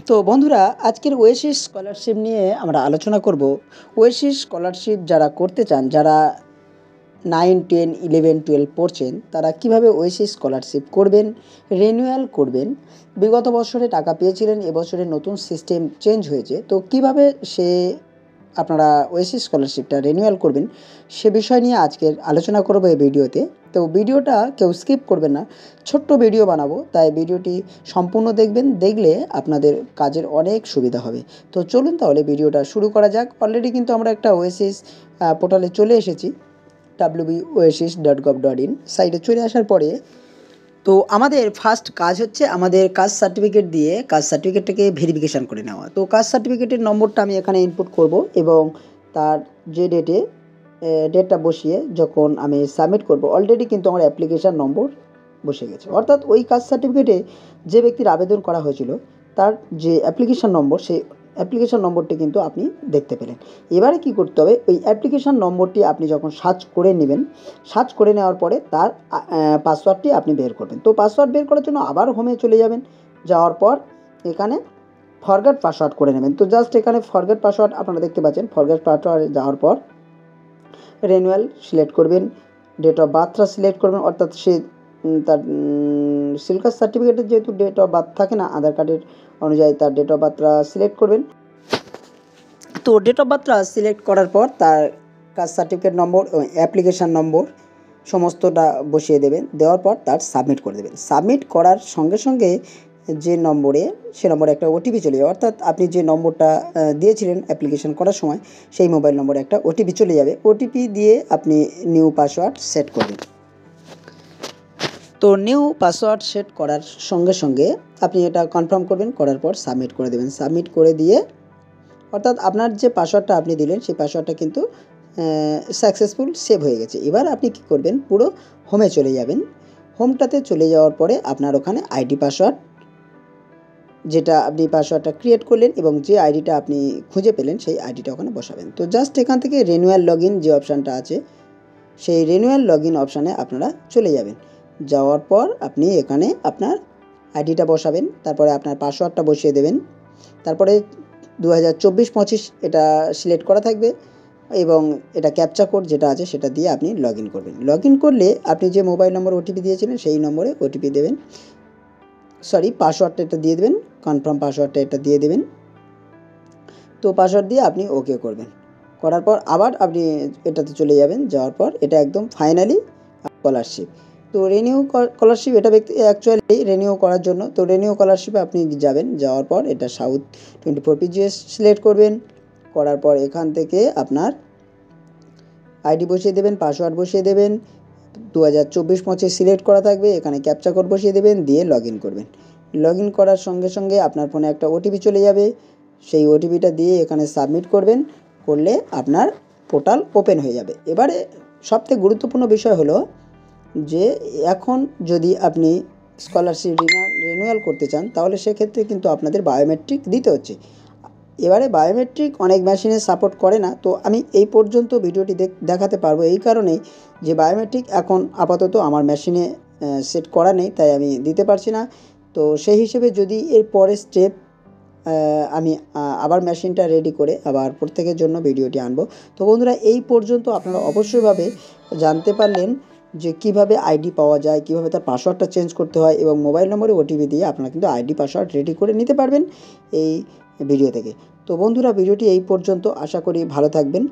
তো বন্ধুরা, আজকের ওয়েসিস স্কলারশিপ নিয়ে আমরা আলোচনা করব। ওয়েসিস স্কলারশিপ যারা করতে চান, যারা 9, 10, 11, 12 পড়ছেন, তারা কিভাবে ওয়েসিস স্কলারশিপ করবেন, রিনিউয়াল করবেন। বিগত বছরে টাকা পেয়েছিলেন, এবছরে নতুন সিস্টেম চেঞ্জ হয়েছে, তো কিভাবে আপনারা ওয়েসিস স্কলারশিপটা রিনিউয়াল করবেন, সে বিষয় নিয়ে আজকের আলোচনা করব এই ভিডিওতে। তো ভিডিওটা কেউ স্কিপ করবেন না, ছোট্ট ভিডিও বানাবো, তাই ভিডিওটি সম্পূর্ণ দেখবেন। দেখলে আপনাদের কাজের অনেক সুবিধা হবে। তো চলুন তাহলে ভিডিওটা শুরু করা যাক। অলরেডি কিন্তু আমরা একটা ওয়েসিস পোর্টালে চলে এসেছি, wboasis.gov.in সাইটে চলে আসার পরে তো আমাদের ফার্স্ট কাজ হচ্ছে আমাদের কাস্ট সার্টিফিকেট দিয়ে কাস্ট সার্টিফিকেটটাকে ভেরিফিকেশান করে নেওয়া। তো কাস্ট সার্টিফিকেটের নম্বরটা আমি এখানে ইনপুট করব এবং তার যে ডেটটা বসিয়ে যখন আমি সাবমিট করব, অলরেডি কিন্তু আমার অ্যাপ্লিকেশান নম্বর বসে গেছে। অর্থাৎ ওই কাস্ট সার্টিফিকেটে যে ব্যক্তির আবেদন করা হয়েছিল তার যে অ্যাপ্লিকেশান নম্বর, সেই অ্যাপ্লিকেশান নম্বরটি কিন্তু আপনি দেখতে পেলেন। এবারে কি করতে হবে, ওই অ্যাপ্লিকেশান নম্বরটি আপনি যখন সার্চ করে নেবেন, সার্চ করে নেওয়ার পরে তার পাসওয়ার্ডটি আপনি বের করবেন। তো পাসওয়ার্ড বের করার জন্য আবার হোমে চলে যাবেন, যাওয়ার পর এখানে ফরগেট পাসওয়ার্ড করে নেবেন। তো জাস্ট এখানে ফরগেট পাসওয়ার্ড আপনারা দেখতে পাচ্ছেন। ফরগেট পাসওয়ার্ডে যাওয়ার পর রিনিউয়াল সিলেক্ট করবেন, ডেট অফ বার্থটা সিলেক্ট করবেন। অর্থাৎ সে তার সিলকাস্ট সার্টিফিকেটের যেহেতু ডেট অফ বার্থ থাকে না, আধার কার্ডের অনুযায়ী তার ডেট অফ বার্থটা সিলেক্ট করবেন। তো ডেট অফ বার্থটা সিলেক্ট করার পর তার কাস্ট সার্টিফিকেট নম্বর ও অ্যাপ্লিকেশান নম্বর সমস্তটা বসিয়ে দেবেন। দেওয়ার পর তার সাবমিট করে দেবেন। সাবমিট করার সঙ্গে সঙ্গে যে নম্বরে, সে নম্বরে একটা ওটিপি চলে যাবে। অর্থাৎ আপনি যে নম্বরটা দিয়েছিলেন অ্যাপ্লিকেশান করার সময়, সেই মোবাইল নম্বরে একটা ওটিপি চলে যাবে। ওটিপি দিয়ে আপনি নিউ পাসওয়ার্ড সেট করবেন। তো নিউ পাসওয়ার্ড সেট করার সঙ্গে সঙ্গে আপনি এটা কনফার্ম করবেন, করার পর সাবমিট করে দেবেন। সাবমিট করে দিয়ে অর্থাৎ আপনার যে পাসওয়ার্ডটা আপনি দিলেন, সেই পাসওয়ার্ডটা কিন্তু সাকসেসফুল সেভ হয়ে গেছে। এবার আপনি কী করবেন, পুরো হোমে চলে যাবেন। হোমটাতে চলে যাওয়ার পরে আপনার ওখানে আইডি পাসওয়ার্ড, যেটা আপনি পাসওয়ার্ডটা ক্রিয়েট করলেন এবং যে আইডিটা আপনি খুঁজে পেলেন, সেই আইডিটা ওখানে বসাবেন। তো জাস্ট এখান থেকে রিনিউয়াল লগইন যে অপশানটা আছে, সেই রিনিউয়াল লগইন অপশানে আপনারা চলে যাবেন। যাওয়ার পর আপনি এখানে আপনার আইডিটা বসাবেন, তারপরে আপনার পাসওয়ার্ডটা বসিয়ে দেবেন। তারপরে 2024-25 এটা সিলেক্ট করা থাকবে এবং এটা ক্যাপচা কোড যেটা আছে সেটা দিয়ে আপনি লগ ইন করবেন। লগ ইন করলে আপনি যে মোবাইল নম্বর ওটিপি দিয়েছিলেন, সেই নম্বরে ওটিপি দেবেন, পাসওয়ার্ডটা এটা দিয়ে দেবেন, কনফার্ম পাসওয়ার্ডটা এটা দিয়ে দেবেন। তো পাসওয়ার্ড দিয়ে আপনি ওকে করবেন। করার পর আবার আপনি এটাতে চলে যাবেন। যাওয়ার পর এটা একদম ফাইনালি স্কলারশিপ। তো রিনিউ স্কলারশিপ, এটা অ্যাকচুয়ালি রিনিউ করার জন্য। তো রিনিউ স্কলারশিপে আপনি যাবেন, যাওয়ার পর এটা সাউথ 24 PGS সিলেক্ট করবেন। করার পর এখান থেকে আপনার আইডি বসিয়ে দেবেন, পাসওয়ার্ড বসিয়ে দেবেন, 2024-25 সিলেক্ট করা থাকবে, এখানে ক্যাপচা কোড বসিয়ে দেবেন, দিয়ে লগ ইন করবেন। লগ ইন করার সঙ্গে সঙ্গে আপনার ফোনে একটা ওটিপি চলে যাবে। সেই ওটিপিটা দিয়ে এখানে সাবমিট করবেন। করলে আপনার পোর্টাল ওপেন হয়ে যাবে। এবারে সবথেকে গুরুত্বপূর্ণ বিষয় হলো যে এখন যদি আপনি স্কলারশিপ রিনিউয়াল করতে চান, তাহলে সেক্ষেত্রে কিন্তু আপনাদের বায়োমেট্রিক দিতে হচ্ছে। এবারে বায়োমেট্রিক অনেক মেশিনে সাপোর্ট করে না। তো আমি এই পর্যন্ত ভিডিওটি দেখাতে পারবো এই কারণেই যে বায়োমেট্রিক এখন আপাতত আমার মেশিনে সেট করা নেই, তাই আমি দিতে পারছি না। তো সেই হিসেবে যদি এর পরের স্টেপ আমি আবার মেশিনটা রেডি করে আবার প্রত্যেকের জন্য ভিডিওটি আনবো। তো বন্ধুরা, এই পর্যন্ত আপনারা অবশ্যইভাবে জানতে পারলেন যে কিভাবে আইডি পাওয়া যায়, কিভাবে তার পাসওয়ার্ডটা চেঞ্জ করতে হয় এবং মোবাইল নম্বরে ওটিপি দিয়ে আপনারা কিন্তু আইডি পাসওয়ার্ড রেডি করে নিতে পারবেন এই ভিডিও থেকে। তো বন্ধুরা, ভিডিওটি এই পর্যন্ত। আশা করি ভালো থাকবেন।